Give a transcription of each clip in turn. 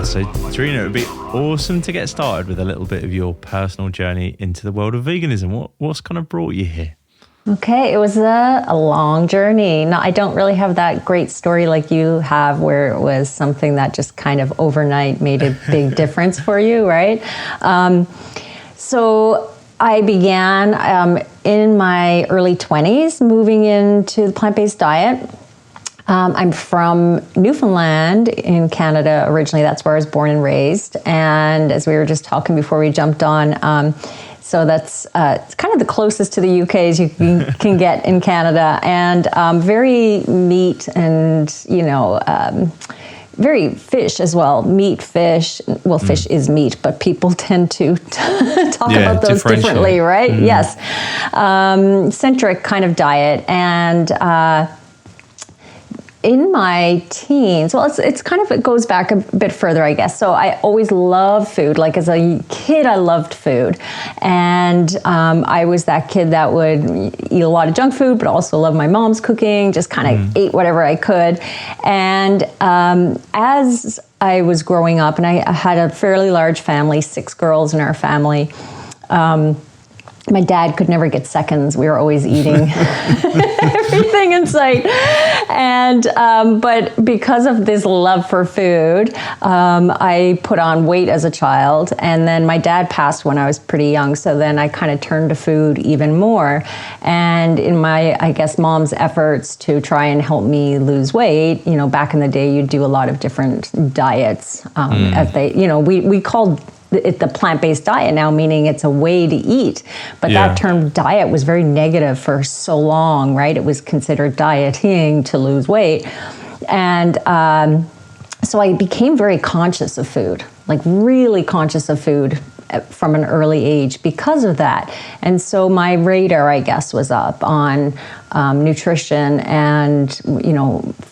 start. So, Dreena, it would be awesome to get started with a little bit of your personal journey into the world of veganism. What's kind of brought you here? Okay, it was a long journey. No, I don't really have that great story like you have, where it was something that just kind of overnight made a big difference for you, right? So I began in my early 20s moving into the plant-based diet. I'm from Newfoundland in Canada originally. That's where I was born and raised. And as we were just talking before we jumped on, so that's it's kind of the closest to the UK as you can get in Canada. And very meat and, very fish as well. Meat, fish. Well, fish is meat, but people tend to talk about those differently, right? Yes. Centric kind of diet. And in my teens, well, it's kind of, it goes back a bit further, I guess. So I always loved food. Like as a kid, I loved food. And I was that kid that would eat a lot of junk food, but also loved my mom's cooking, just kind of ate whatever I could. And as I was growing up, and I had a fairly large family, 6 girls in our family, my dad could never get seconds. We were always eating everything in sight. And, but because of this love for food, I put on weight as a child. And then my dad passed when I was pretty young. So then I kind of turned to food even more. And in my, I guess, mom's efforts to try and help me lose weight, back in the day, you'd do a lot of different diets. As they, we called it the plant-based diet now, meaning it's a way to eat. But that term diet was very negative for so long, right? It was considered dieting to lose weight. And so I became very conscious of food, like really conscious of food from an early age because of that. And so my radar, I guess, was up on nutrition. And,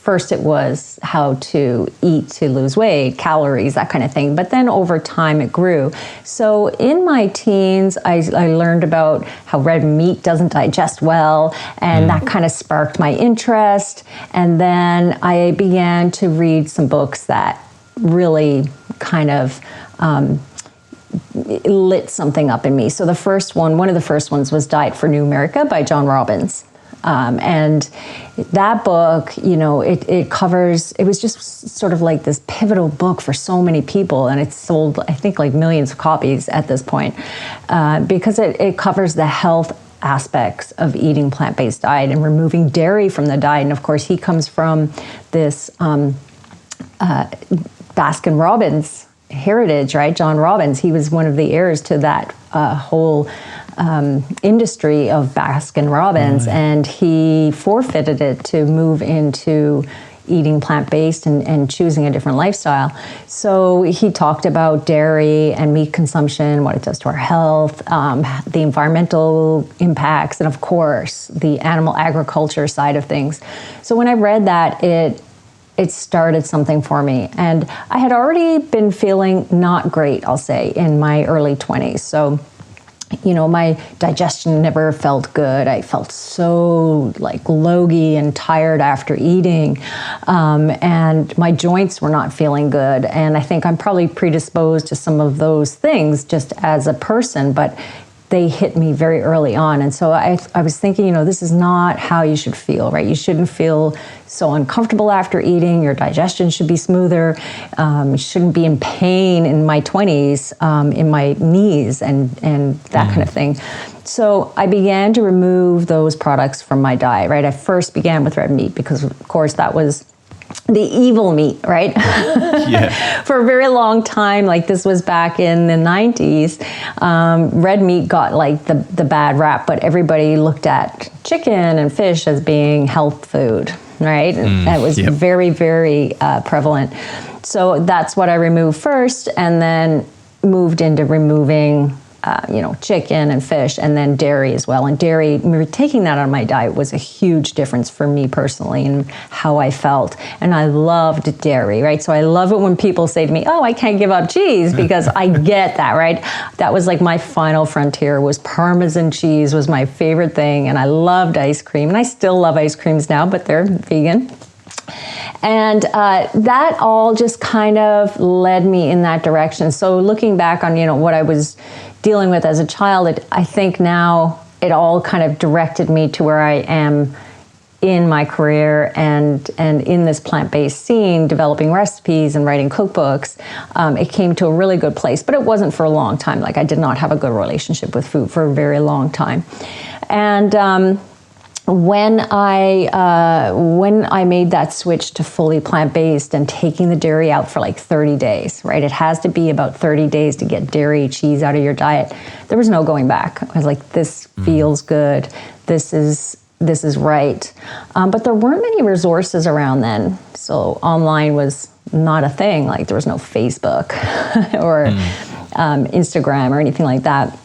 first it was how to eat to lose weight, calories, that kind of thing. But then over time it grew. So in my teens, I learned about how red meat doesn't digest well. And that kind of sparked my interest. And then I began to read some books that really kind of lit something up in me. So one of the first ones was Diet for New America by John Robbins. And that book, it was just sort of like this pivotal book for so many people. And it's sold, I think, like millions of copies at this point, because it covers the health aspects of eating plant-based diet and removing dairy from the diet. And of course, he comes from this Baskin Robbins heritage, right? John Robbins, he was one of the heirs to that whole industry of Baskin Robbins, and he forfeited it to move into eating plant-based and choosing a different lifestyle. So he talked about dairy and meat consumption, what it does to our health, the environmental impacts, and of course, the animal agriculture side of things. So when I read that, it started something for me. And I had already been feeling not great, I'll say, in my early 20s. So, my digestion never felt good. I felt so like logy and tired after eating. And my joints were not feeling good. And I think I'm probably predisposed to some of those things just as a person, but they hit me very early on. And so I was thinking, this is not how you should feel, right? You shouldn't feel so uncomfortable after eating. Your digestion should be smoother. You shouldn't be in pain in my 20s, in my knees and that kind of thing. So I began to remove those products from my diet, right? I first began with red meat because, of course, that was the evil meat, right? For a very long time, like this was back in the 90s, red meat got like the bad rap, but everybody looked at chicken and fish as being health food, right? That was very, very prevalent. So that's what I removed first, and then moved into removing chicken and fish, and then dairy as well. And dairy, taking that out of my diet was a huge difference for me personally and how I felt. And I loved dairy, right? So I love it when people say to me, oh, I can't give up cheese, because I get that, right? That was like my final frontier, was Parmesan cheese was my favorite thing. And I loved ice cream. And I still love ice creams now, but they're vegan. And that all just kind of led me in that direction. So looking back on, what I was dealing with as a child, I think now it all kind of directed me to where I am in my career and in this plant-based scene, developing recipes and writing cookbooks. It came to a really good place, but it wasn't for a long time. Like, I did not have a good relationship with food for a very long time. And when I made that switch to fully plant-based and taking the dairy out for like 30 days, right? It has to be about 30 days to get dairy, cheese out of your diet. There was no going back. I was like, this feels good. This is right. But there weren't many resources around then. So online was not a thing. Like, there was no Facebook or Instagram or anything like that.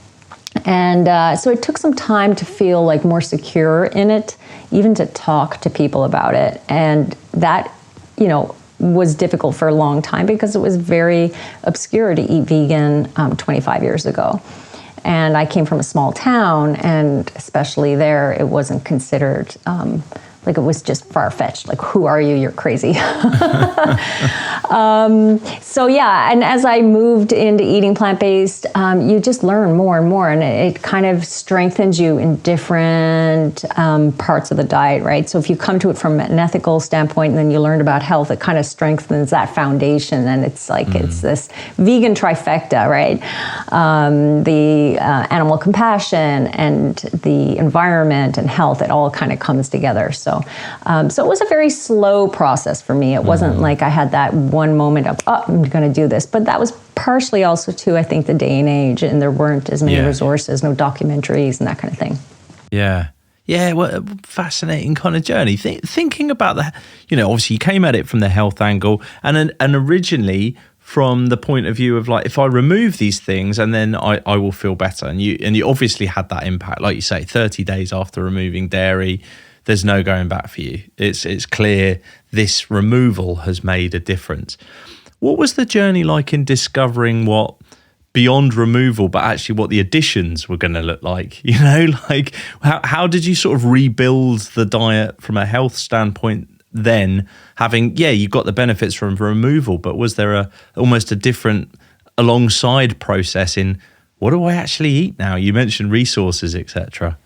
And so it took some time to feel like more secure in it, even to talk to people about it. And that, was difficult for a long time because it was very obscure to eat vegan 25 years ago. And I came from a small town, and especially there, it wasn't considered, like, it was just far-fetched. Like, who are you? You're crazy. So yeah, and as I moved into eating plant-based, you just learn more and more, and it kind of strengthens you in different parts of the diet, right? So if you come to it from an ethical standpoint and then you learn about health, it kind of strengthens that foundation, and it's like it's this vegan trifecta, right? The animal compassion and the environment and health, it all kind of comes together. So it was a very slow process for me. It wasn't like I had that one moment of, I'm going to do this. But that was partially also too, I think, the day and age, and there weren't as many resources, no documentaries and that kind of thing. Yeah. Yeah, well, a fascinating kind of journey. Thinking about obviously you came at it from the health angle and originally from the point of view of like, if I remove these things and then I will feel better. And you obviously had that impact. Like you say, 30 days after removing dairy, there's no going back for you. It's clear this removal has made a difference. What was the journey like in discovering what beyond removal, but actually what the additions were going to look like? Like how did you sort of rebuild the diet from a health standpoint then, having, you got the benefits from removal, but was there almost a different alongside process in what do I actually eat now? You mentioned resources, etc.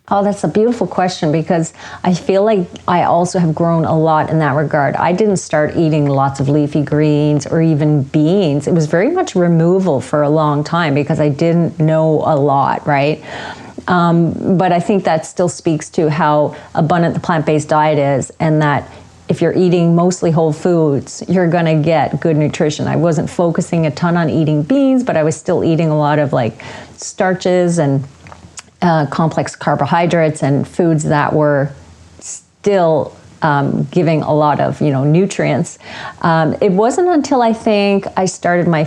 Oh, that's a beautiful question, because I feel like I also have grown a lot in that regard. I didn't start eating lots of leafy greens or even beans. It was very much removal for a long time because I didn't know a lot, right? But I think that still speaks to how abundant the plant-based diet is, and that if you're eating mostly whole foods, you're going to get good nutrition. I wasn't focusing a ton on eating beans, but I was still eating a lot of like starches and complex carbohydrates and foods that were still giving a lot of nutrients. It wasn't until I think I started my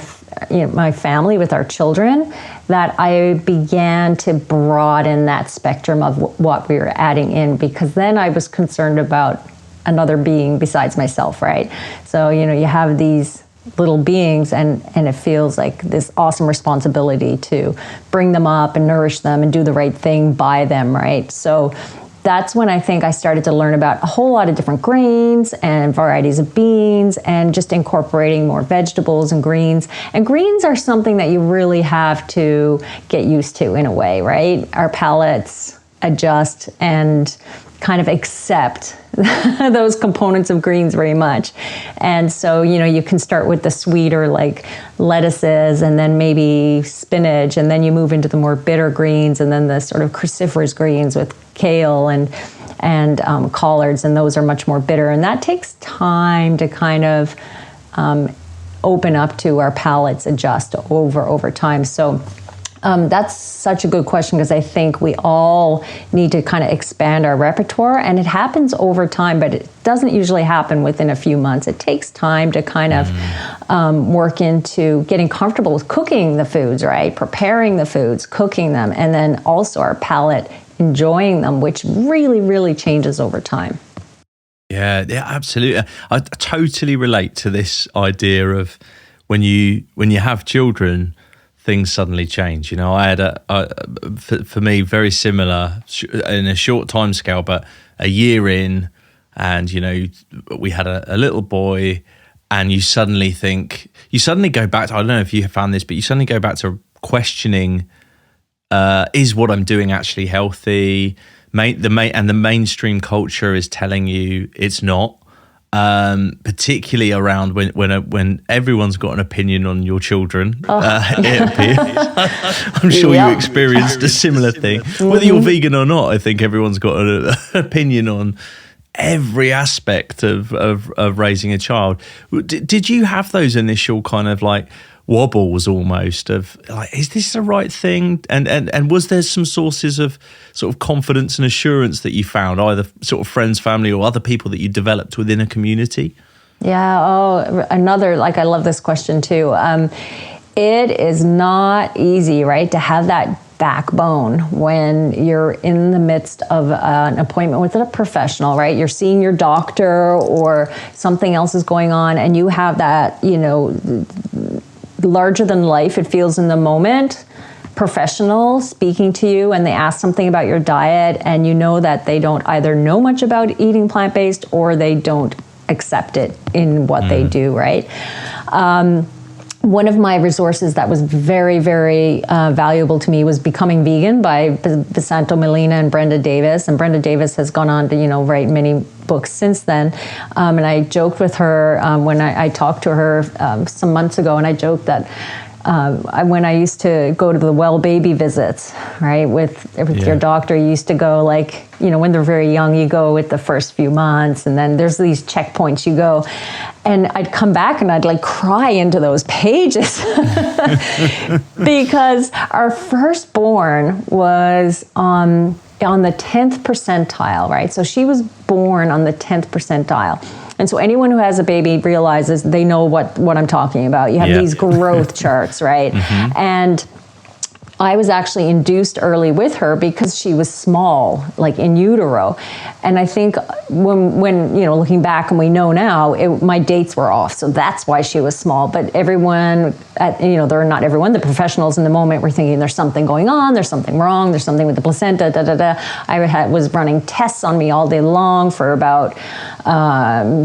family with our children that I began to broaden that spectrum of what we were adding in, because then I was concerned about another being besides myself, right? So you have these little beings, and it feels like this awesome responsibility to bring them up and nourish them and do the right thing by them, right? So that's when I think I started to learn about a whole lot of different grains and varieties of beans, and just incorporating more vegetables and greens. And greens are something that you really have to get used to in a way, right? Our palates adjust and kind of accept those components of greens very much. And so, you can start with the sweeter like lettuces and then maybe spinach, and then you move into the more bitter greens, and then the sort of cruciferous greens with kale and collards, and those are much more bitter. And that takes time to kind of open up to our palates adjust over time. So that's such a good question, because I think we all need to kind of expand our repertoire, and it happens over time, but it doesn't usually happen within a few months. It takes time to kind of work into getting comfortable with cooking the foods, right? Preparing the foods, cooking them, and then also our palate enjoying them, which really, really changes over time. Yeah, absolutely. I totally relate to this idea of when you have children, things suddenly change. I had for me, very similar in a short time scale, but a year in, and we had a little boy, and you suddenly go back to, I don't know if you have found this, but you suddenly go back to questioning, is what I'm doing actually healthy? The mainstream culture is telling you it's not. Particularly around when everyone's got an opinion on your children, it appears. I'm sure you experienced a similar thing. Whether you're vegan or not, I think everyone's got an opinion on every aspect of raising a child. Did you have those initial kind of like wobbles almost of like, is this the right thing? And was there some sources of sort of confidence and assurance that you found, either sort of friends, family, or other people that you developed within a community? Yeah. Oh, another, like, I love this question too. It is not easy, right, to have that backbone when you're in the midst of an appointment with a professional, right? You're seeing your doctor or something else is going on, and you have that, larger than life, it feels in the moment, professional speaking to you, and they ask something about your diet, and you know that they don't either know much about eating plant-based or they don't accept it in what they do, right? One of my resources that was very, very valuable to me was Becoming Vegan by Basanto Molina and Brenda Davis. And Brenda Davis has gone on to, write many books since then. And I joked with her when I talked to her some months ago, and I joked that when I used to go to the well baby visits, right, with your doctor, you used to go like, when they're very young, you go with the first few months, and then there's these checkpoints you go. And I'd come back and I'd like cry into those pages because our firstborn was on the 10th percentile, right? So she was born on the 10th percentile. And so anyone who has a baby realizes they know what I'm talking about. You have these growth charts, right? And I was actually induced early with her because she was small, like in utero. And I think when looking back, and we know now, my dates were off. So that's why she was small. But everyone, they're not everyone, the professionals in the moment were thinking there's something going on, there's something wrong, there's something with the placenta, I was running tests on me all day long for about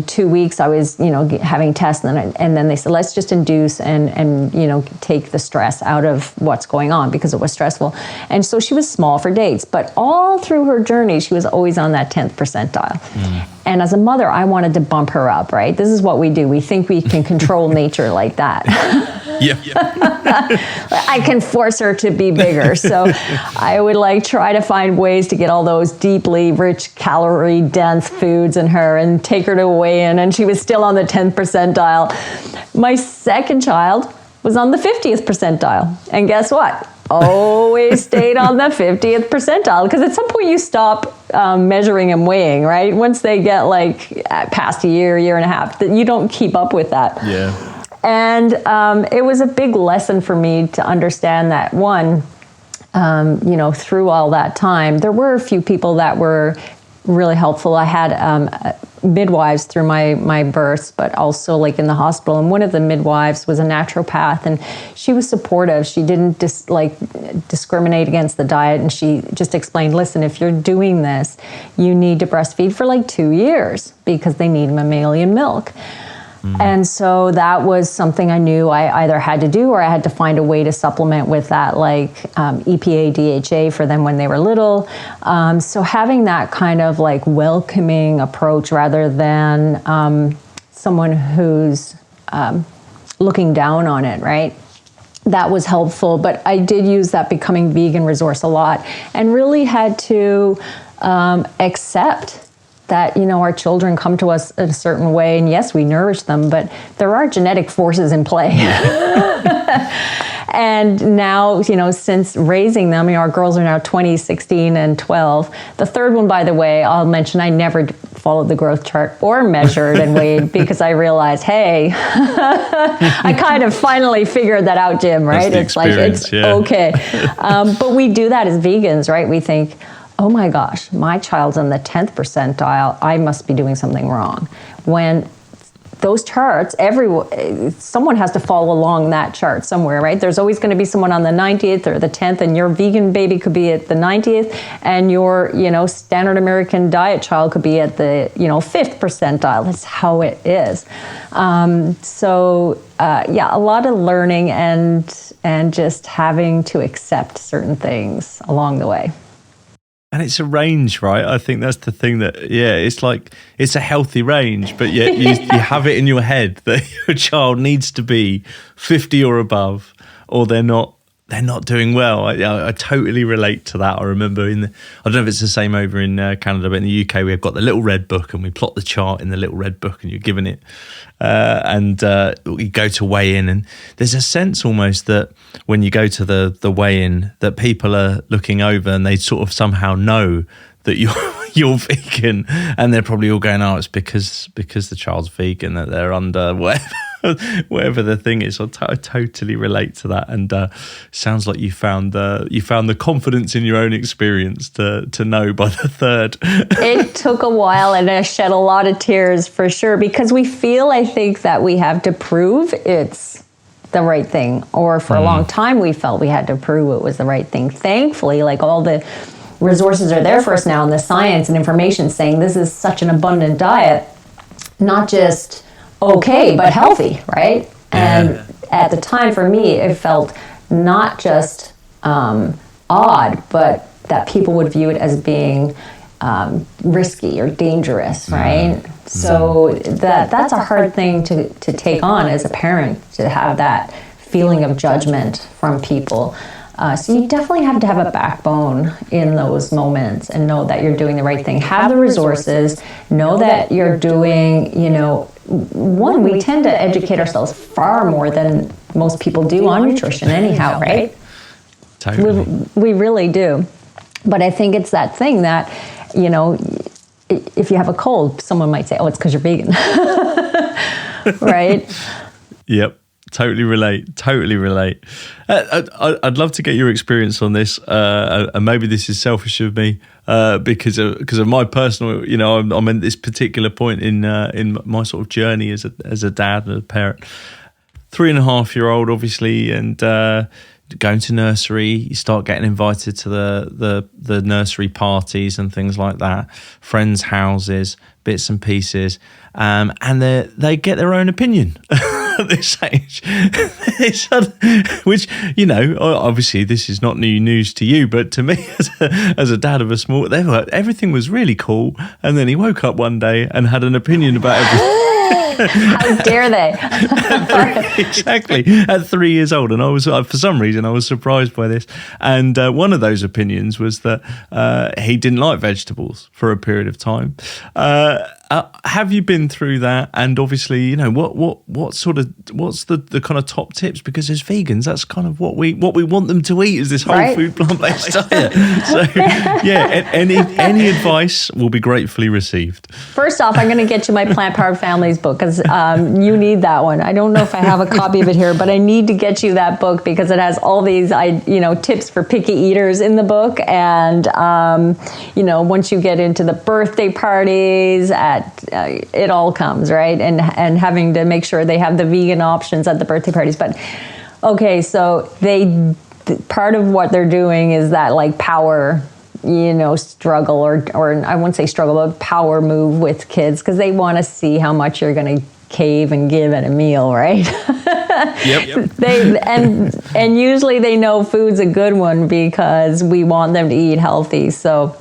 2 weeks. I was, having tests, and then they said, let's just induce and take the stress out of what's going on, because it was stressful. And so she was small for dates, but all through her journey, she was always on that 10th percentile. And as a mother, I wanted to bump her up, right? This is what we do. We think we can control nature like that. I can force her to be bigger. So I would try to find ways to get all those deeply rich, calorie dense foods in her and take her to weigh in. And she was still on the 10th percentile. My second child was on the 50th percentile. And guess what? Always stayed on the 50th percentile, because at some point you stop measuring and weighing, right? Once they get past a year and a half, that you don't keep up with that. Yeah. And it was a big lesson for me to understand that, one, through all that time, there were a few people that were really helpful. I had midwives through my births, but also in the hospital. And one of the midwives was a naturopath, and she was supportive. She didn't discriminate against the diet, and she just explained, listen, if you're doing this, you need to breastfeed for 2 years because they need mammalian milk. And so that was something I knew I either had to do, or I had to find a way to supplement with that, EPA, DHA for them when they were little. So having that kind of welcoming approach rather than someone who's looking down on it, right? That was helpful. But I did use that Becoming Vegan resource a lot, and really had to accept that, our children come to us in a certain way, and yes, we nourish them, but there are genetic forces in play. And now, since raising them, our girls are now 20, 16, and 12. The third one, by the way, I'll mention, I never followed the growth chart or measured and weighed, because I realized, hey, I kind of finally figured that out, Jim, right? It's okay. But we do that as vegans, right? We think, oh my gosh, my child's in the 10th percentile, I must be doing something wrong. When those charts, someone has to follow along that chart somewhere, right? There's always going to be someone on the 90th or the 10th, and your vegan baby could be at the 90th, and your, standard American diet child could be at the, 5th percentile. That's how it is. A lot of learning and just having to accept certain things along the way. And it's a range, right? I think that's the thing it's like, it's a healthy range, but yet you have it in your head that your child needs to be 50 or above, or they're not doing well. I totally relate to that. I remember I don't know if it's the same over in Canada, but in the UK, we've got the little red book, and we plot the chart in the little red book, and you're given it. We go to weigh in, and there's a sense almost that when you go to the weigh in, that people are looking over and they sort of somehow know that you're vegan, and they're probably all going, oh, it's because the child's vegan that they're under whatever the thing is. I totally relate to that, and sounds like you found the confidence in your own experience to know by the third. It took a while, and I shed a lot of tears for sure, because we feel, I think, that we have to prove it's the right thing, or for a long time we felt we had to prove it was the right thing. Thankfully, like, all the resources are there for us now, and the science and information saying this is such an abundant diet, not just okay, but healthy, right? And at the time, for me, it felt not just odd, but that people would view it as being risky or dangerous, right? So that's a hard thing to take on as a parent, to have that feeling of judgment from people. So you definitely have to have a backbone in those moments and know that you're doing the right thing. Have the resources, know that you're doing, we tend to educate ourselves far more than most people do on nutrition anyhow, right? Totally. We really do. But I think it's that thing that, if you have a cold, someone might say, oh, it's because you're vegan. Right? Yep. Totally relate. I'd love to get your experience on this, and maybe this is selfish of me because of my personal. I'm in this particular point in my sort of journey as a dad and a parent. 3.5-year-old, obviously, and going to nursery. You start getting invited to the nursery parties and things like that, friends' houses, bits and pieces, and they get their own opinion. At this age, which obviously this is not new news to you, but to me as a dad of a small, everything was really cool, and then he woke up one day and had an opinion about everything. How dare they? Exactly, at 3 years old, and I was for some reason I was surprised by this. And one of those opinions was that he didn't like vegetables for a period of time. Have you been through that? And obviously, what's the kind of top tips? Because as vegans, that's kind of what we want them to eat, is this whole food plant-based diet. So any advice will be gratefully received. First off, I'm going to get you my Plant Powered Families book, because you need that one. I don't know if I have a copy of it here, but I need to get you that book, because it has all these tips for picky eaters in the book. And once you get into the birthday parties, it all comes, right? And having to make sure they have the vegan options at the birthday parties. But okay, so part of what they're doing is that, like, power struggle, or I won't say struggle, but power move with kids, because they want to see how much you're going to cave and give at a meal, right? Yep. And usually they know food's a good one, because we want them to eat healthy. So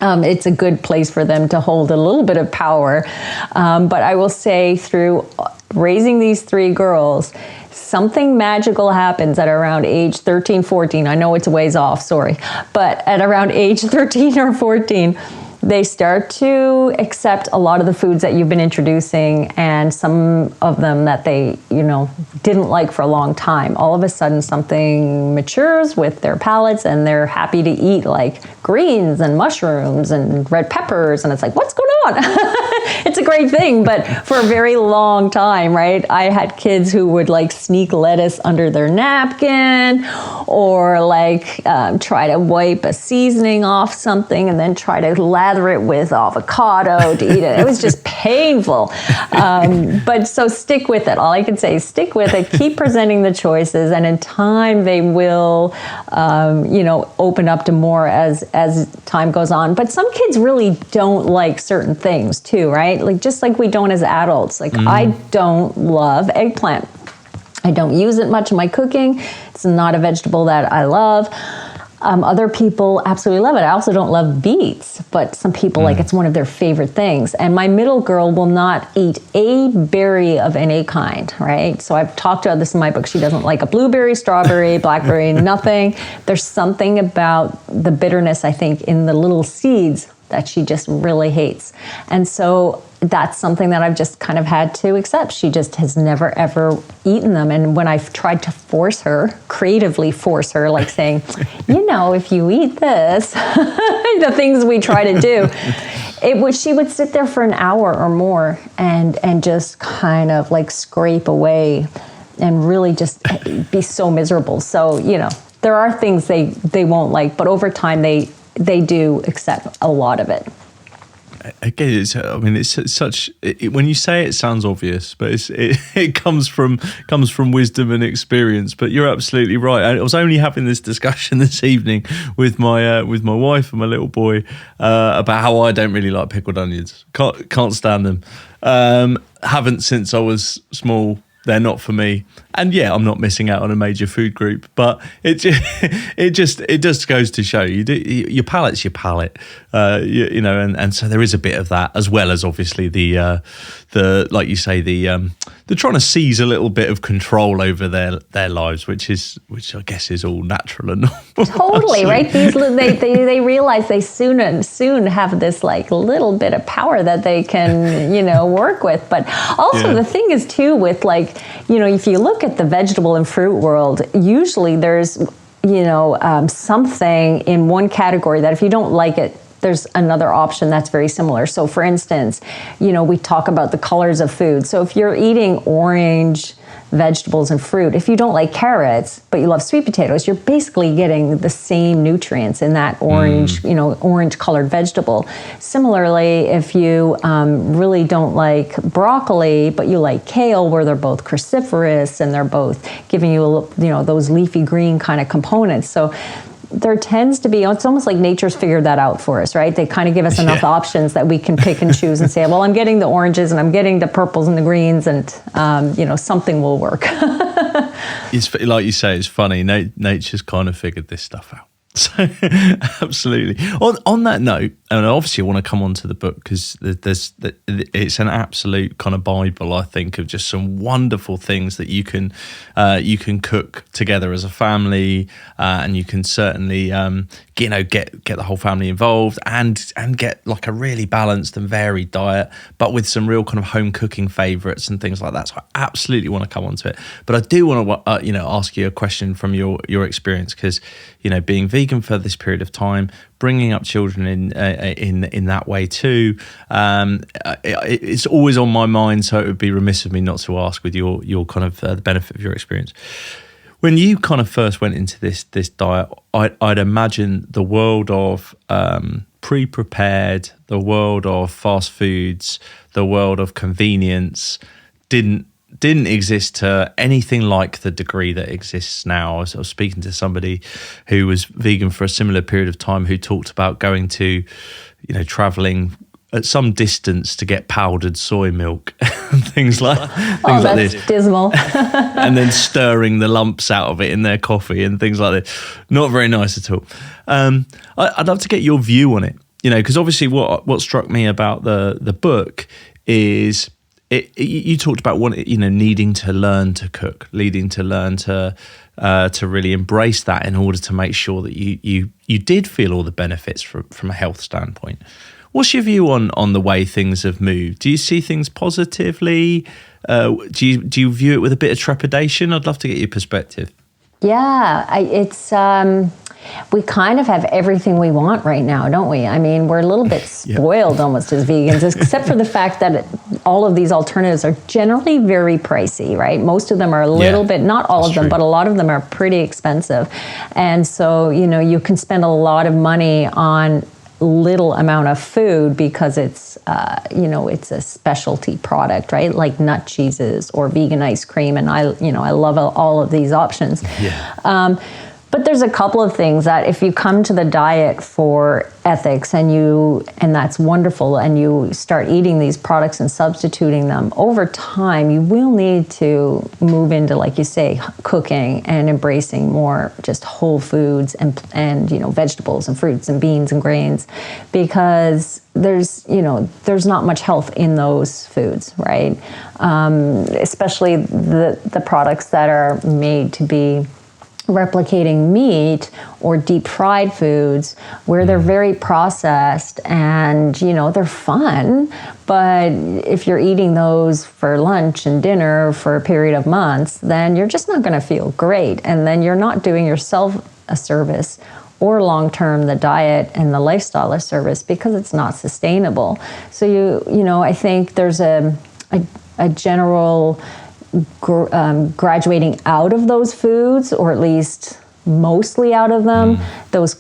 it's a good place for them to hold a little bit of power. But I will say, through raising these 3 girls, something magical happens at around age 13, 14. I know it's a ways off, sorry. But at around age 13 or 14, they start to accept a lot of the foods that you've been introducing, and some of them that they, didn't like for a long time. All of a sudden, something matures with their palates, and they're happy to eat, like, greens and mushrooms and red peppers. And it's like, what's going on? It's a great thing. But for a very long time, right, I had kids who would, like, sneak lettuce under their napkin, or like try to wipe a seasoning off something and then try to lather it with avocado to eat it. It was just painful. But so stick with it. All I can say is stick with it, keep presenting the choices, and in time they will, open up to more as time goes on. But some kids really don't like certain things too, right? Like just like we don't as adults. Like I don't love eggplant. I don't use it much in my cooking. It's not a vegetable that I love. Other people absolutely love it. I also don't love beets, but some people like it's one of their favorite things. And my middle girl will not eat a berry of any kind, right? So I've talked about this in my book. She doesn't like a blueberry, strawberry, blackberry, nothing. There's something about the bitterness, I think, in the little seeds that she just really hates. And so that's something that I've just kind of had to accept. She just has never, ever eaten them. And when I've tried to creatively force her, like saying, if you eat this, the things we try to do, she would sit there for an hour or more and just kind of like scrape away and really just be so miserable. So, there are things they won't like, but over time they do accept a lot of it. Again, it's such. When you say it, it sounds obvious, but it comes from wisdom and experience. But you're absolutely right. I was only having this discussion this evening with my wife and my little boy about how I don't really like pickled onions. Can't stand them. Haven't since I was small. They're not for me, and I'm not missing out on a major food group. But it just goes to show your palate's your palate, and so there is a bit of that, as well as obviously the like you say they're trying to seize a little bit of control over their lives, which I guess is all natural and normal. Totally right. They realize they soon have this like little bit of power that they can work with. But also the thing is too with like if you look at the vegetable and fruit world, usually there's something in one category that if you don't like it, there's another option that's very similar. So for instance, we talk about the colors of food. So if you're eating orange vegetables and fruit, if you don't like carrots, but you love sweet potatoes, you're basically getting the same nutrients in that orange, orange colored vegetable. Similarly, if you really don't like broccoli, but you like kale, where they're both cruciferous and they're both giving you, those leafy green kind of components. So there tends to be, it's almost like nature's figured that out for us, right? They kind of give us enough options that we can pick and choose and say, well, I'm getting the oranges and I'm getting the purples and the greens and, something will work. It's like you say, it's funny. Nature's kind of figured this stuff out. So absolutely. On that note, and obviously I want to come on to the book because it's an absolute kind of Bible, I think, of just some wonderful things that you can cook together as a family, and you can certainly get the whole family involved and get like a really balanced and varied diet, but with some real kind of home cooking favorites and things like that. So I absolutely want to come on to it, but I do want to ask you a question from your experience, because being vegan for this period of time, bringing up children in that way too, it's always on my mind. So it would be remiss of me not to ask, with your kind of the benefit of your experience, when you kind of first went into this diet, I'd imagine the world of pre-prepared, the world of fast foods, the world of convenience didn't exist to anything like the degree that exists now. I was speaking to somebody who was vegan for a similar period of time, who talked about going to, traveling at some distance to get powdered soy milk and things like that's this. Dismal. And then stirring the lumps out of it in their coffee and things like this. Not very nice at all. I'd love to get your view on it, because obviously what struck me about the book is you talked about needing to learn to cook, needing to learn to really embrace that in order to make sure that you did feel all the benefits from a health standpoint. What's your view on the way things have moved? Do you see things positively? Do you view it with a bit of trepidation? I'd love to get your perspective. It's we kind of have everything we want right now, don't we? I mean, we're a little bit spoiled almost as vegans, except for the fact that all of these alternatives are generally very pricey, right? Most of them are a little bit, not all of them, but a lot of them are pretty expensive. And so, you can spend a lot of money on little amount of food because it's it's a specialty product, right? Like nut cheeses or vegan ice cream, and I love all of these options. But there's a couple of things that if you come to the diet for ethics and that's wonderful, and you start eating these products and substituting them, over time you will need to move into, like you say, cooking and embracing more just whole foods and vegetables and fruits and beans and grains, because there's not much health in those foods, right? Especially the products that are made to be replicating meat or deep fried foods, where they're very processed and they're fun, but if you're eating those for lunch and dinner for a period of months, then you're just not going to feel great, and then you're not doing yourself a service or long-term the diet and the lifestyle a service, because it's not sustainable. So I think there's a general graduating out of those foods, or at least mostly out of them. Those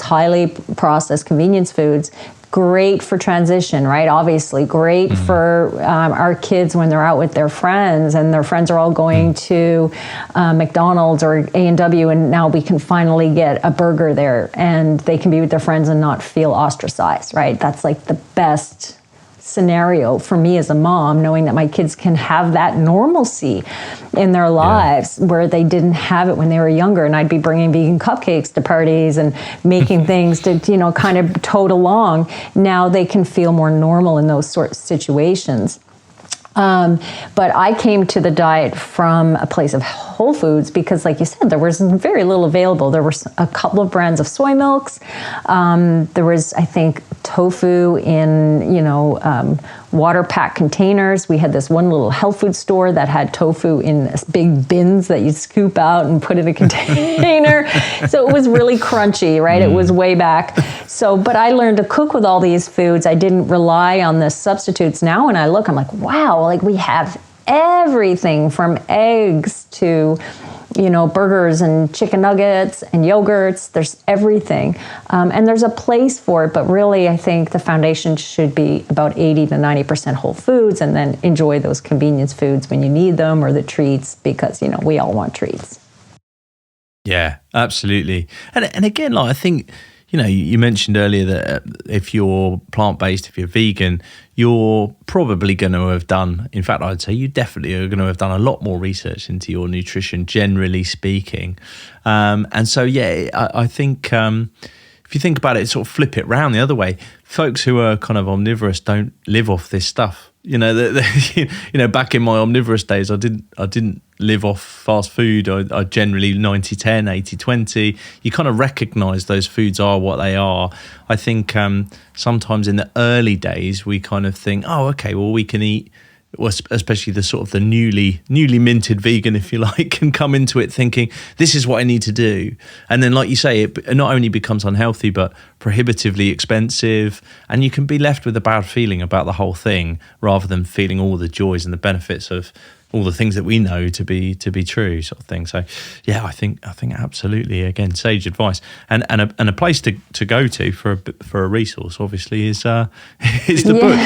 highly processed convenience foods, great for transition, right? Obviously, great for our kids when they're out with their friends, and their friends are all going to McDonald's or A&W, and now we can finally get a burger there, and they can be with their friends and not feel ostracized, right? That's like the best scenario for me as a mom, knowing that my kids can have that normalcy in their lives where they didn't have it when they were younger. And I'd be bringing vegan cupcakes to parties and making things to, kind of tote along. Now they can feel more normal in those sorts of situations. But I came to the diet from a place of whole foods because, like you said, there was very little available. There were a couple of brands of soy milks. There was, I think, tofu in, water pack containers. We had this one little health food store that had tofu in big bins that you scoop out and put in a container. So it was really crunchy, right? It was way back. But I learned to cook with all these foods. I didn't rely on the substitutes. Now when I look, I'm like, wow, like we have everything from eggs to burgers and chicken nuggets and yogurts. There's everything. And there's a place for it, but really I think the foundation should be about 80 to 90% whole foods, and then enjoy those convenience foods when you need them, or the treats, because, we all want treats. Yeah, absolutely. And again, I think, you mentioned earlier that if you're plant-based, if you're vegan, you're probably going to have done, in fact, I'd say you definitely are going to have done a lot more research into your nutrition, generally speaking. And so, I think if you think about it, sort of flip it round the other way, folks who are kind of omnivorous don't live off this stuff. Back in my omnivorous days, I didn't live off fast food. I generally 90-10, 80-20. You kind of recognize those foods are what they are. I think sometimes in the early days, we kind of think, oh, okay, well, we can eat, especially the sort of the newly minted vegan, if you like, can come into it thinking, this is what I need to do. And then, like you say, it not only becomes unhealthy, but prohibitively expensive. And you can be left with a bad feeling about the whole thing, rather than feeling all the joys and the benefits of all the things that we know to be true, sort of thing. So, yeah, I think absolutely, again, sage advice, and a place to go to for a resource, obviously, is the book.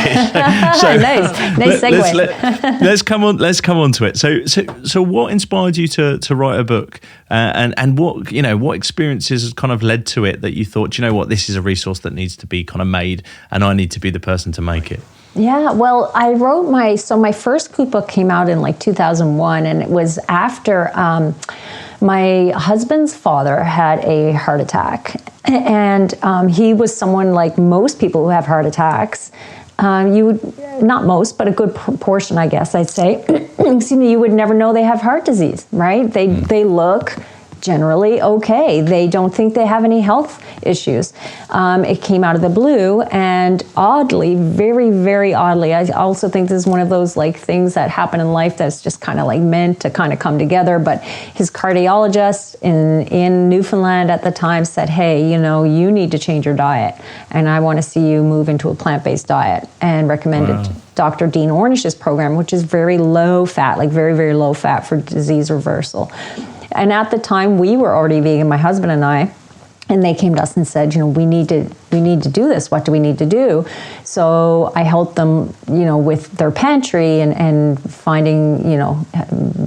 So nice segue. Let's come on to it. So what inspired you to write a book, and what experiences has kind of led to it that you thought, this is a resource that needs to be kind of made, and I need to be the person to make it. Yeah, well, I wrote my first cookbook came out in like 2001, and it was after my husband's father had a heart attack, and he was someone like most people who have heart attacks. Not most, but a good portion, I guess I'd say. Excuse me, you would never know they have heart disease, right? They look generally okay. They don't think they have any health issues. It came out of the blue, and oddly, very, very oddly, I also think this is one of those like things that happen in life that's just kind of like meant to kind of come together. But his cardiologist in Newfoundland at the time said, hey, you need to change your diet, and I want to see you move into a plant-based diet, and recommended Dr. Dean Ornish's program, which is very low fat, like very, very low fat for disease reversal. And at the time, we were already vegan, my husband and I, and they came to us and said, we need to do this. What do we need to do? So I helped them, with their pantry and finding,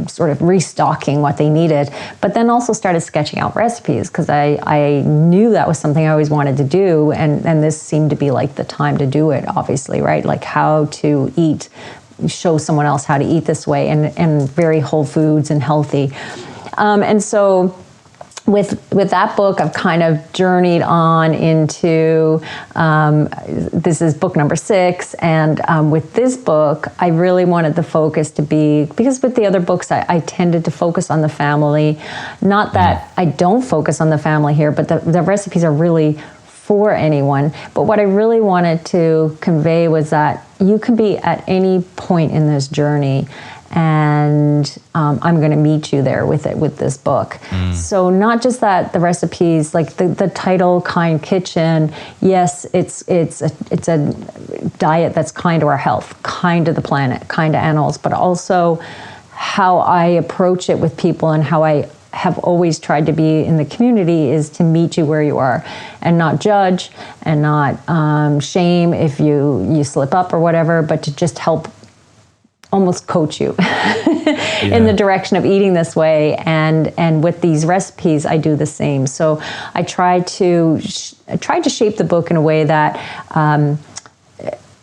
sort of restocking what they needed, but then also started sketching out recipes, because I knew that was something I always wanted to do. And this seemed to be like the time to do it, obviously, right? Like how to eat, show someone else how to eat this way, and very whole foods and healthy. And so with that book, I've kind of journeyed on into, this is book number 6. And with this book, I really wanted the focus to be, because with the other books, I tended to focus on the family. Not that I don't focus on the family here, but the recipes are really for anyone. But what I really wanted to convey was that you can be at any point in this journey, and I'm going to meet you there with this book. So not just that the recipes, like the title, Kind Kitchen. Yes, it's a diet that's kind to our health, kind to the planet, kind to animals, but also how I approach it with people, and how I have always tried to be in the community is to meet you where you are, and not judge, and not shame if you slip up or whatever, but to just help almost coach you in the direction of eating this way. And with these recipes, I do the same. So I tried to shape the book in a way that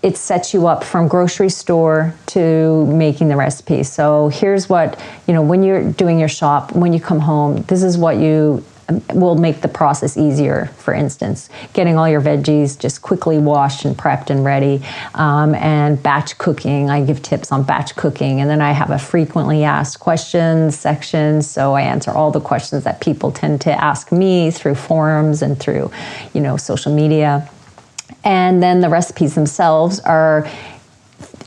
it sets you up from grocery store to making the recipe. So here's what, when you're doing your shop, when you come home, this is what will make the process easier. For instance, getting all your veggies just quickly washed and prepped and ready, and batch cooking. I give tips on batch cooking, and then I have a frequently asked questions section, so I answer all the questions that people tend to ask me through forums and through, social media. And then the recipes themselves are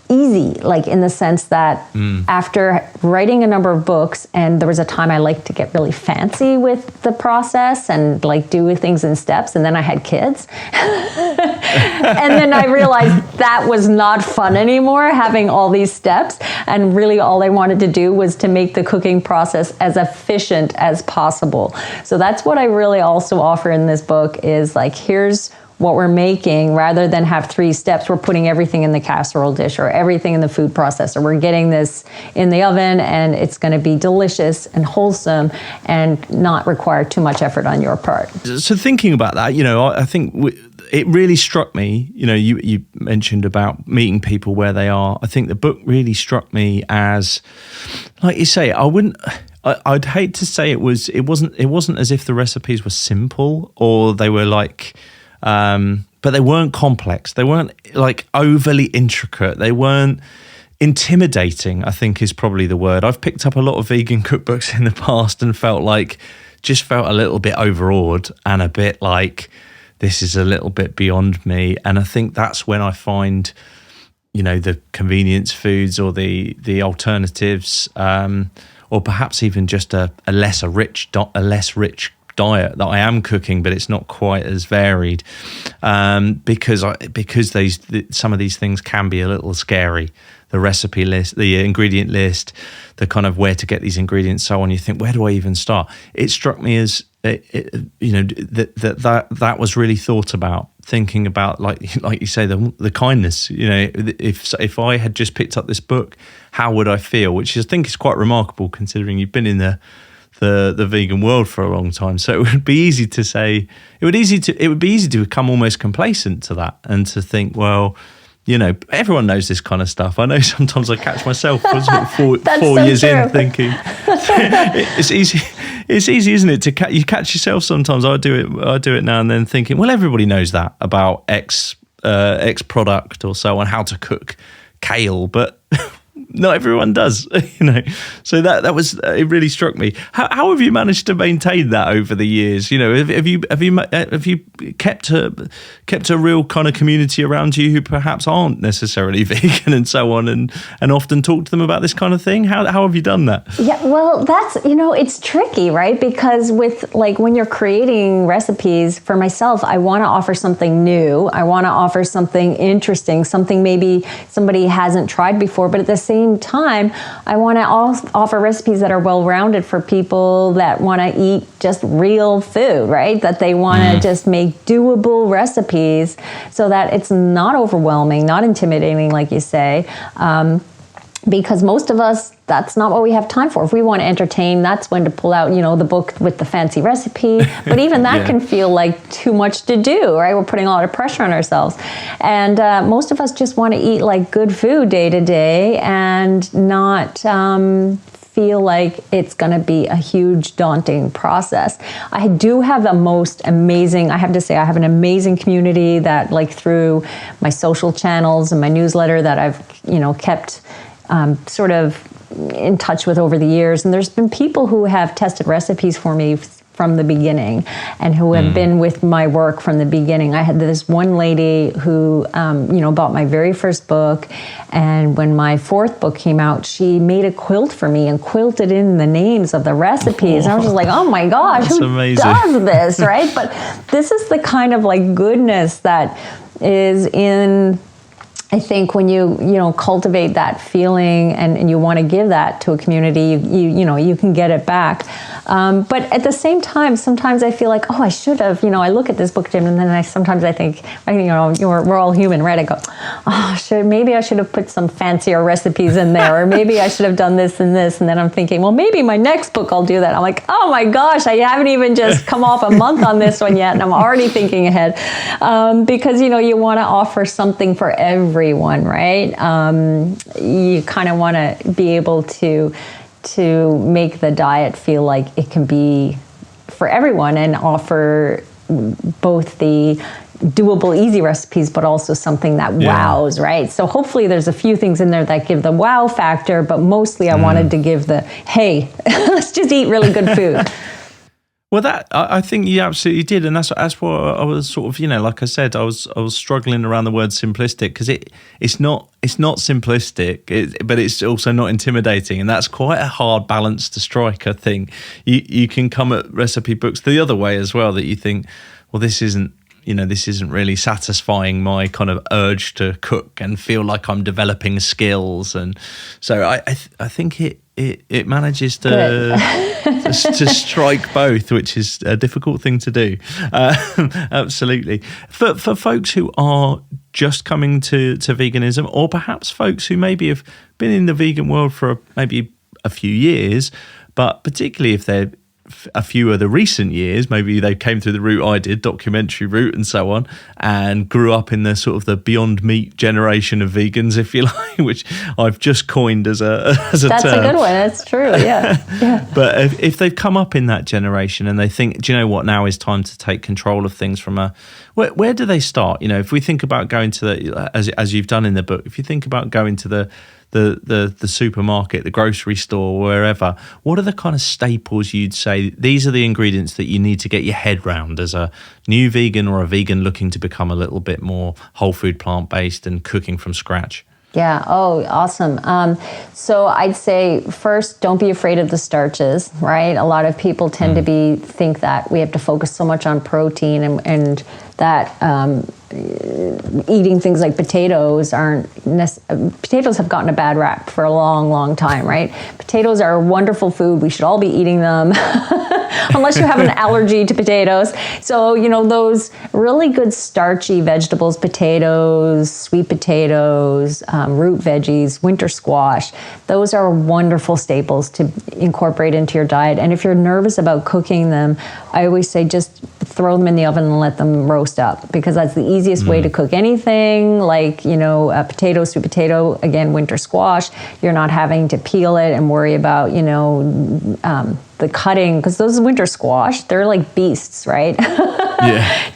easy, like in the sense that after writing a number of books, and there was a time I liked to get really fancy with the process and like do things in steps, and then I had kids. And then I realized that was not fun anymore, having all these steps. And really all I wanted to do was to make the cooking process as efficient as possible. So that's what I really also offer in this book, is like, here's what we're making. Rather than have 3 steps, we're putting everything in the casserole dish or everything in the food processor. We're getting this in the oven, and it's going to be delicious and wholesome and not require too much effort on your part. So thinking about that, I think it really struck me, you mentioned about meeting people where they are. I think the book really struck me as, like you say, I'd hate to say it wasn't as if the recipes were simple, or they were like, but they weren't complex. They weren't like overly intricate. They weren't intimidating, I think is probably the word. I've picked up a lot of vegan cookbooks in the past and felt a little bit overawed and a bit like, this is a little bit beyond me. And I think that's when I find, the convenience foods or the alternatives, or perhaps even just a less rich diet that I am cooking, but it's not quite as varied, because some of these things can be a little scary. The recipe list, the ingredient list, the kind of where to get these ingredients, so on. You think, where do I even start? It struck me as that was really thought about. Thinking about, like you say, the kindness. If I had just picked up this book, how would I feel? Which I think is quite remarkable, considering you've been in the vegan world for a long time. So it would be easy to say, it would be easy to become almost complacent to that, and to think, well, everyone knows this kind of stuff. I know sometimes I catch myself 4 years in thinking, it's easy, isn't it? You catch yourself sometimes. I do it now and then, thinking, well, everybody knows that about X product or so on, how to cook kale, but not everyone does, So that was, it really struck me. How have you managed to maintain that over the years? Have you kept a real kind of community around you who perhaps aren't necessarily vegan and so on, and often talk to them about this kind of thing? How have you done that? Yeah, well, that's, it's tricky, right? Because with when you're creating recipes, for myself, I want to offer something new. I want to offer something interesting, something maybe somebody hasn't tried before, but at the same time, I want to offer recipes that are well-rounded for people that want to eat just real food, right? That they want to just make doable recipes so that it's not overwhelming, not intimidating, like you say. Because most of us, that's not what we have time for. If we want to entertain, that's when to pull out, the book with the fancy recipe. But even that can feel like too much to do, right? We're putting a lot of pressure on ourselves. And most of us just want to eat good food day to day and not feel like it's going to be a huge daunting process. I do have I have to say, I have an amazing community that through my social channels and my newsletter that I've, kept sort of in touch with over the years. And there's been people who have tested recipes for me from the beginning and who have been with my work from the beginning. I had this one lady who, bought my very first book. And when my fourth book came out, she made a quilt for me and quilted in the names of the recipes. And I was just like, oh my gosh, who does this, right? But this is the kind of goodness that is in, I think, when you cultivate that feeling and you want to give that to a community, you can get it back. But at the same time, sometimes I feel like, I should have, I look at this book, Jim, and then sometimes I think, we're all human, right? I go, maybe I should have put some fancier recipes in there, or maybe I should have done this and this. And then I'm thinking, well, maybe my next book I'll do that. I'm like, oh my gosh, I haven't even just come off a month on this one yet, and I'm already thinking ahead. Because, you want to offer something for everyone, right? You kind of want to be able to make the diet feel like it can be for everyone and offer both the doable, easy recipes, but also something that wows, right? So hopefully there's a few things in there that give the wow factor, but mostly I wanted to give the, hey, let's just eat really good food. Well, that I think you absolutely did, and that's what I was sort of, like I said, I was struggling around the word simplistic because it's not simplistic, but it's also not intimidating, and that's quite a hard balance to strike. I think you can come at recipe books the other way as well, that you think, well, this isn't really satisfying my kind of urge to cook and feel like I'm developing skills, and so I think it manages to strike both, which is a difficult thing to do. Absolutely. For folks who are just coming to veganism, or perhaps folks who maybe have been in the vegan world for maybe a few years, but particularly if they're a few of the recent years, maybe they came through the route I did, documentary route and so on, and grew up in the sort of the Beyond Meat generation of vegans, if you like, which I've just coined as a That's term. That's a good one. That's true. Yeah. But if they've come up in that generation and they think, do you know what, now is time to take control of things from where do they start? If we think about going to the, as you've done in the book, if you think about going to the supermarket, the grocery store, wherever, what are the kind of staples you'd say these are the ingredients that you need to get your head round as a new vegan or a vegan looking to become a little bit more whole food, plant-based and cooking from scratch? Yeah. Oh, awesome. So I'd say first, don't be afraid of the starches, right? A lot of people tend to think that we have to focus so much on protein and that eating things like potatoes potatoes have gotten a bad rap for a long, long time, right? Potatoes are a wonderful food. We should all be eating them. Unless you have an allergy to potatoes. So, those really good starchy vegetables, potatoes, sweet potatoes, root veggies, winter squash, those are wonderful staples to incorporate into your diet. And if you're nervous about cooking them, I always say just throw them in the oven and let them roast up, because that's the easiest way to cook anything, like, a potato, sweet potato, again, winter squash. You're not having to peel it and worry about, the cutting, because those winter squash, they're like beasts, right?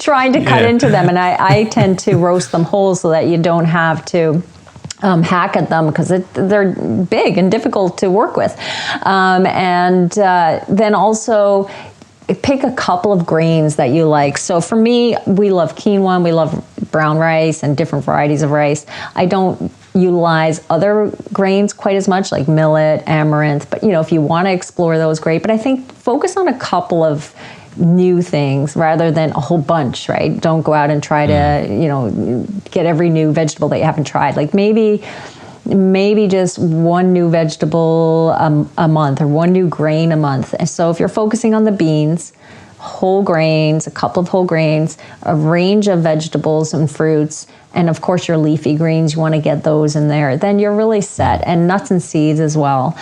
Trying to cut into them. And I tend to roast them whole so that you don't have to hack at them because they're big and difficult to work with. Then also pick a couple of grains that you like. So for me, we love quinoa, we love brown rice and different varieties of rice. I don't utilize other grains quite as much, like millet, amaranth, but if you want to explore those, great. But I think focus on a couple of new things rather than a whole bunch, right? Don't go out and try to, get every new vegetable that you haven't tried. Like maybe just one new vegetable a month or one new grain a month. And so if you're focusing on the beans, whole grains, a couple of whole grains, a range of vegetables and fruits, and of course your leafy greens, you want to get those in there, then you're really set. And nuts and seeds as well.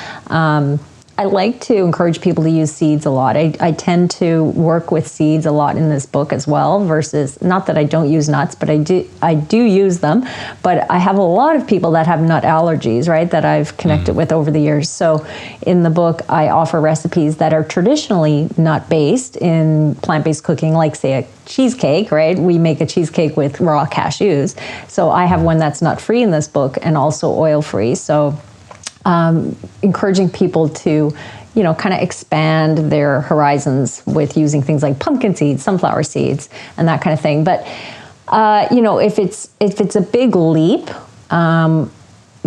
I like to encourage people to use seeds a lot. I tend to work with seeds a lot in this book as well, versus, not that I don't use nuts, but I do use them. But I have a lot of people that have nut allergies, right, that I've connected with over the years. So in the book, I offer recipes that are traditionally nut-based in plant-based cooking, like, say, a cheesecake, right? We make a cheesecake with raw cashews. So I have one that's nut-free in this book and also oil-free. So encouraging people to, kind of expand their horizons with using things like pumpkin seeds, sunflower seeds, and that kind of thing. But, if it's a big leap,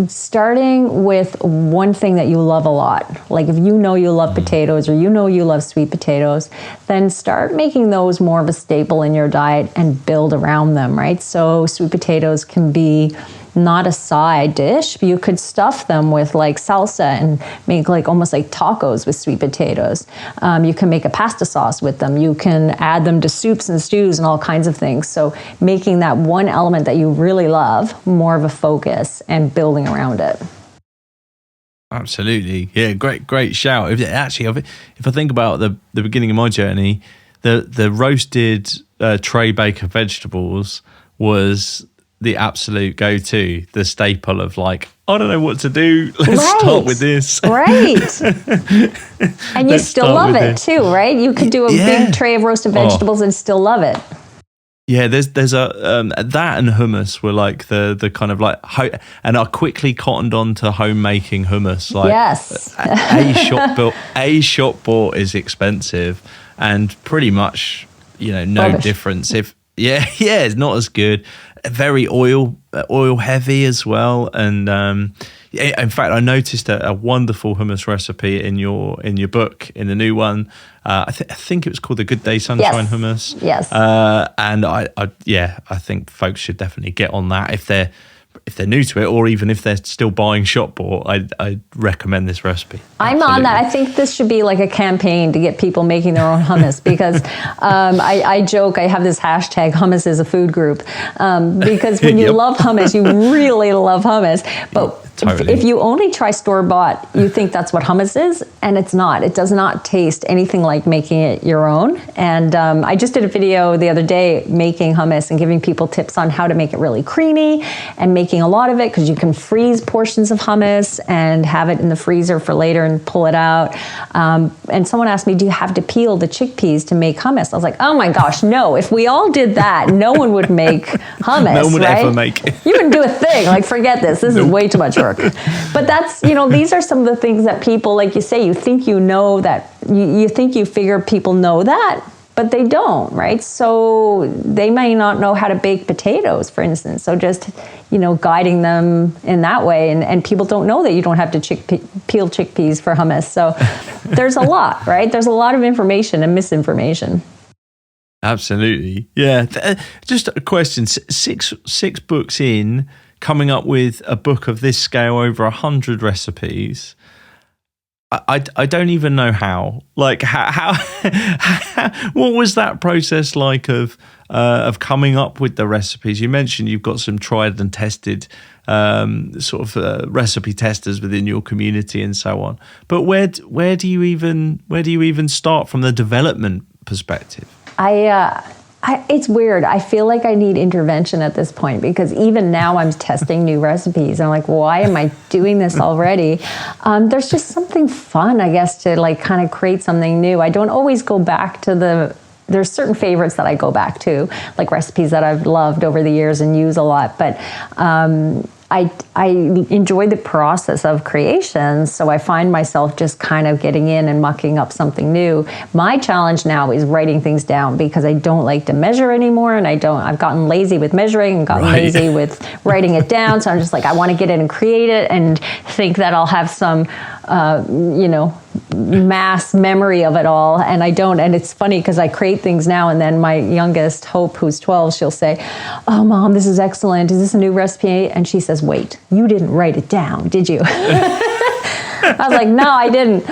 starting with one thing that you love a lot, like if you love potatoes or you love sweet potatoes, then start making those more of a staple in your diet and build around them, right? So sweet potatoes can be not a side dish. You could stuff them with like salsa and make almost like tacos with sweet potatoes. You can make a pasta sauce with them. You can add them to soups and stews and all kinds of things. So making that one element that you really love more of a focus and building around it. Absolutely. Yeah, great shout. Actually, if I think about the beginning of my journey, the roasted tray bake of vegetables was the absolute go-to, the staple of like, I don't know what to do. Let's start with this. Right. And you still love it too, right? You could do a big tray of roasted vegetables and still love it. Yeah, there's a that and hummus were like the kind of like, and I quickly cottoned on to homemaking hummus. Like, yes, a shop bought is expensive, and pretty much no rubbish. difference. It's not as good. Very oil heavy as well, and in fact, I noticed a wonderful hummus recipe in your book, in the new one. I think it was called the Good Day Sunshine Hummus. Yes. And I think folks should definitely get on that if they're new to it, or even if they're still buying shop bought. I recommend this recipe. I'm on that. I think this should be like a campaign to get people making their own hummus, because I joke, I have this hashtag, hummus is a food group, because when you love hummus, you really love hummus. But totally. If you only try store-bought, you think that's what hummus is, and it's not. It does not taste anything like making it your own. And I just did a video the other day making hummus and giving people tips on how to make it really creamy and making a lot of it, because you can freeze portions of hummus and have it in the freezer for later and pull it out. And someone asked me, do you have to peel the chickpeas to make hummus? I was like, oh my gosh, no. If we all did that, no one would make hummus, no one would right? ever make it. You wouldn't do a thing. Like, forget this. This is way too much work. But that's, these are some of the things that people, like you say, you think you think you figure people know that, but they don't, right? So they may not know how to bake potatoes, for instance. So just, guiding them in that way. And people don't know that you don't have to peel chickpeas for hummus. So there's a lot, right? There's a lot of information and misinformation. Absolutely. Yeah. Just a question. Six books in, coming up with a book of this scale, over 100 recipes. I don't even know how. Like, how what was that process like of coming up with the recipes? You mentioned you've got some tried and tested recipe testers within your community and so on. But where do you even start from the development perspective? It's weird. I feel like I need intervention at this point, because even now I'm testing new recipes. I'm like, why am I doing this already? There's just something fun, I guess, to like kind of create something new. I don't always go back to there's certain favorites that I go back to, like recipes that I've loved over the years and use a lot. But I enjoy the process of creation, so I find myself just kind of getting in and mucking up something new. My challenge now is writing things down because I don't like to measure anymore, and I've gotten lazy with measuring and gotten lazy with writing it down. So I'm just like, I want to get in and create it and think that I'll have some, mass memory of it all, and I don't. And it's funny because I create things now, and then my youngest, Hope, who's 12, she'll say, "Oh, Mom, this is excellent. Is this a new recipe?" And she says, "Wait, you didn't write it down, did you?" I was like, "No, I didn't."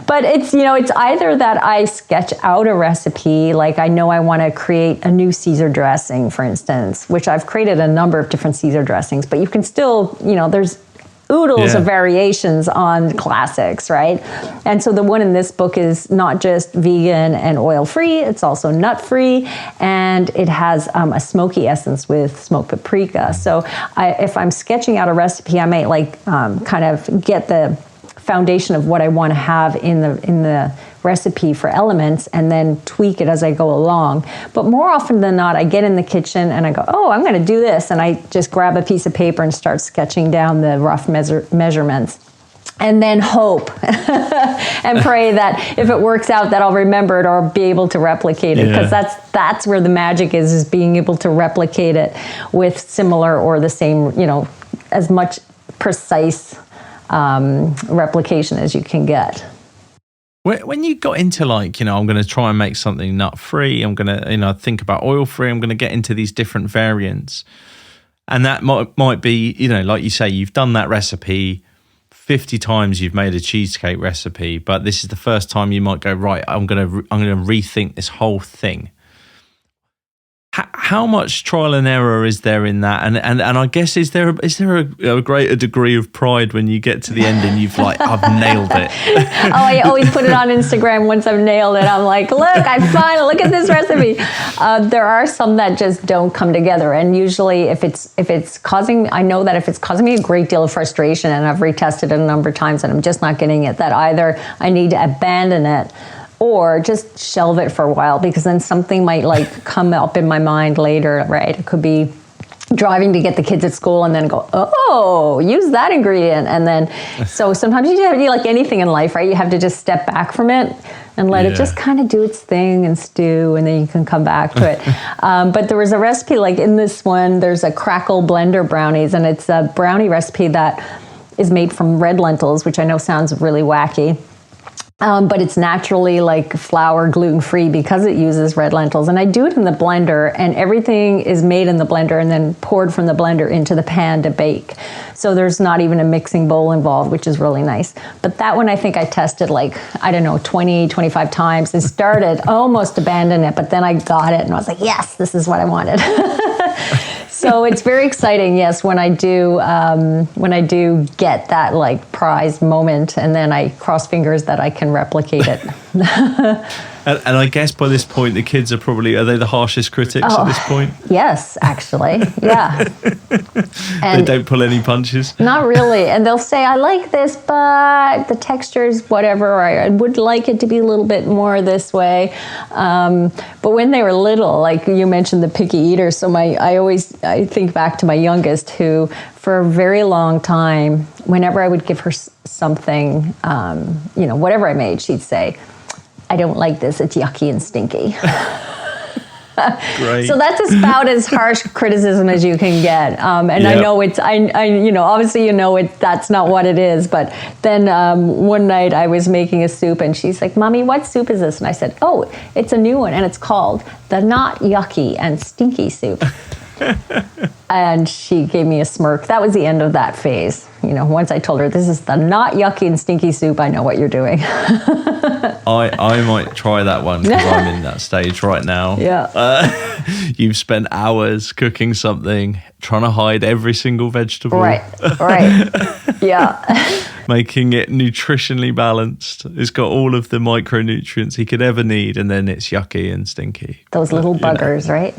But it's either that I sketch out a recipe, like I know I want to create a new Caesar dressing, for instance, which I've created a number of different Caesar dressings, but you can still, there's oodles of variations on classics, right? And so the one in this book is not just vegan and oil-free, it's also nut-free, and it has a smoky essence with smoked paprika. So if I'm sketching out a recipe, I might kind of get the foundation of what I want to have in the recipe for elements and then tweak it as I go along. But more often than not, I get in the kitchen and I go, "Oh, I'm going to do this." And I just grab a piece of paper and start sketching down the rough measurements. And then hope and pray that if it works out that I'll remember it or be able to replicate it. Because that's where the magic is being able to replicate it with similar or the same, as much precise replication as you can get. When you got into I'm going to try and make something nut-free, I'm going to, think about oil-free, I'm going to get into these different variants. And that might be, like you say, you've done that recipe 50 times, you've made a cheesecake recipe, but this is the first time you might go, right, I'm going to rethink this whole thing. How much trial and error is there in that? And I guess is there a greater degree of pride when you get to the end and you've I've nailed it? I always put it on Instagram once I've nailed it. I'm like, look at this recipe. There are some that just don't come together, and usually if it's causing me a great deal of frustration, and I've retested it a number of times and I'm just not getting it, that either I need to abandon it or just shelve it for a while, because then something might come up in my mind later, right? It could be driving to get the kids at school and then go, "Oh, use that ingredient." And then, so sometimes you have to do like anything in life, right? You have to just step back from it and let it just kind of do its thing and stew, and then you can come back to it. But there was a recipe, like in this one, there's a Crackle blender brownies, and it's a brownie recipe that is made from red lentils, which I know sounds really wacky. But it's naturally flour gluten-free because it uses red lentils. And I do it in the blender, and everything is made in the blender and then poured from the blender into the pan to bake. So there's not even a mixing bowl involved, which is really nice. But that one I think I tested 20, 25 times and started almost abandoned it, but then I got it and I was like, yes, this is what I wanted. So it's very exciting, yes, when I do get that prized moment, and then I cross fingers that I can replicate it. And I guess by this point, the kids are they the harshest critics at this point? Yes, actually, yeah. They don't pull any punches? Not really. And they'll say, "I like this, but the texture is whatever, or I would like it to be a little bit more this way." But when they were little, like you mentioned, the picky eater, so I think back to my youngest, who for a very long time, whenever I would give her something, whatever I made, she'd say, "I don't like this, it's yucky and stinky." Great. So that's about as harsh criticism as you can get. I know obviously that's not what it is. But then one night I was making a soup and she's like, "Mommy, what soup is this?" And I said, "Oh, it's a new one and it's called the Not Yucky and Stinky Soup." And she gave me a smirk. That was the end of that phase. Once I told her, "This is the Not Yucky and Stinky Soup," I know what you're doing. I might try that one because I'm in that stage right now. Yeah. You've spent hours cooking something, trying to hide every single vegetable. Right. Yeah. Making it nutritionally balanced. It's got all of the micronutrients he could ever need, and then it's yucky and stinky. Those little buggers, right?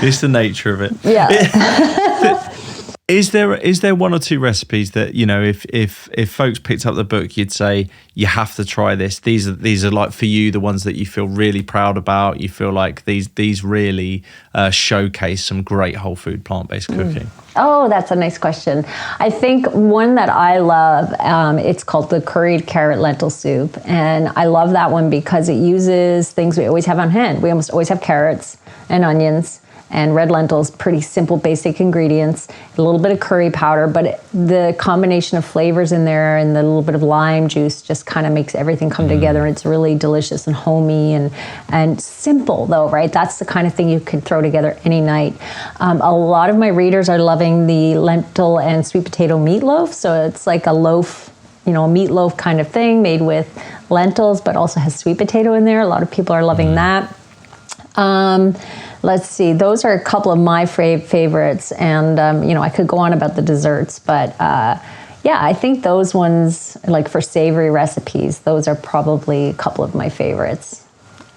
It's the nature of it. Yeah. Is there one or two recipes that, you know, if folks picked up the book, you'd say you have to try this? These are like, for you, the ones that you feel really proud about. You feel like these really showcase some great whole food plant-based cooking. Oh, that's a nice question. I think one that I love, it's called the Curried carrot lentil soup, and I love that one because it uses things we always have on hand. We almost always have carrots and onions and red lentils, pretty simple, basic ingredients, a little bit of curry powder, but the combination of flavors in there and the little bit of lime juice just kind of makes everything come together. It's really delicious and homey and simple though, right? That's the kind of thing you could throw together any night. A lot of my readers are loving the lentil and sweet potato meatloaf. So it's like a loaf, you know, a meatloaf kind of thing made with lentils, but also has sweet potato in there. A lot of people are loving that. Let's see, those are a couple of my favorites, and you know, I could go on about the desserts, but yeah, I think those ones, like for savory recipes, those are probably a couple of my favorites.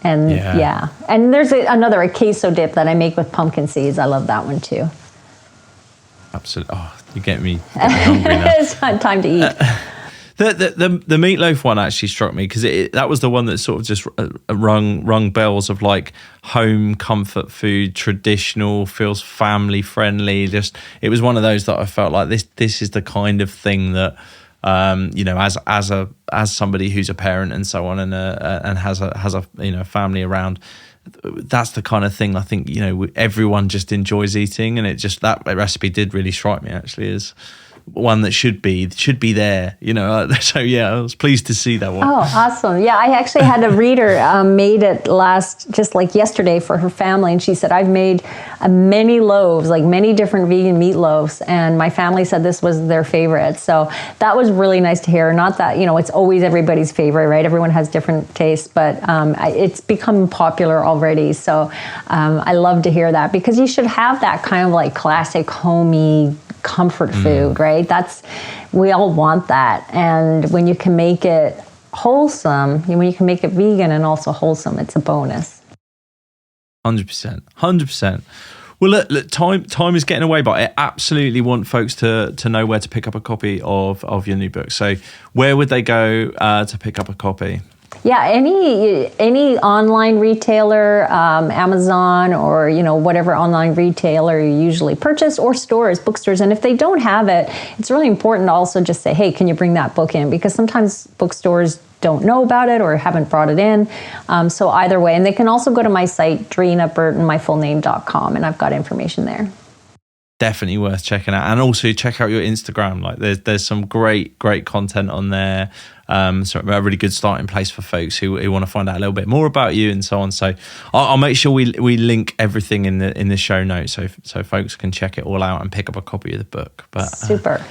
And and there's another queso dip that I make with pumpkin seeds. I love that one too. Absolutely. Oh, you get me hungry now. It's time to eat. The meatloaf one actually struck me because that was the one that sort of just rung bells of like home comfort food, traditional, feels family friendly. Just, it was one of those that I felt like this is the kind of thing that you know, as somebody who's a parent and so on, and has a you know, family around, that's the kind of thing I think, you know, everyone just enjoys eating, and it just, that recipe did really strike me actually as one that should be there, you know. So yeah, I was pleased to see that one. Oh, awesome. Yeah, I actually had a reader made it just like yesterday for her family, and she said, I've made many loaves, like many different vegan meatloaves, and my family said this was their favorite. So that was really nice to hear. Not that, you know, it's always everybody's favorite, right? Everyone has different tastes, but it's become popular already. So I love to hear that, because you should have that kind of like classic homey comfort food, right? We all want that. And when you can make it wholesome, when you can make it vegan and also wholesome, it's a bonus. 100%. Well, look, time is getting away, but I absolutely want folks to know where to pick up a copy of your new book. So where would they go to pick up a copy? Yeah, any online retailer, Amazon, or, you know, whatever online retailer you usually purchase, or stores, bookstores. And if they don't have it, it's really important to also just say, hey, can you bring that book in? Because sometimes bookstores don't know about it or haven't brought it in. So either way, and they can also go to my site, Dreena Burton, myfullname.com, and I've got information there. Definitely worth checking out, and also check out your Instagram. Like there's some great content on there. So a really good starting place for folks who want to find out a little bit more about you and so on. So I'll make sure we link everything in the show notes so folks can check it all out and pick up a copy of the book. But super.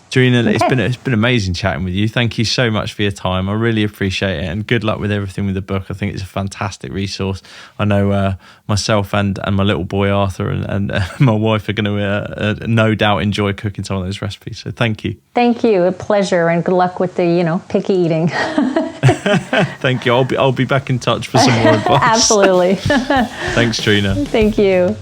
Dreena, okay. It's been amazing chatting with you. Thank you so much for your time. I really appreciate it, and good luck with everything with the book. I think it's a fantastic resource. I know myself and my little boy Arthur and my wife are going to no doubt enjoy cooking some of those recipes. So thank you. Thank you. A pleasure, and good luck with the picky eating. Thank you. I'll be back in touch for some more advice. Absolutely. Thanks, Dreena. Thank you.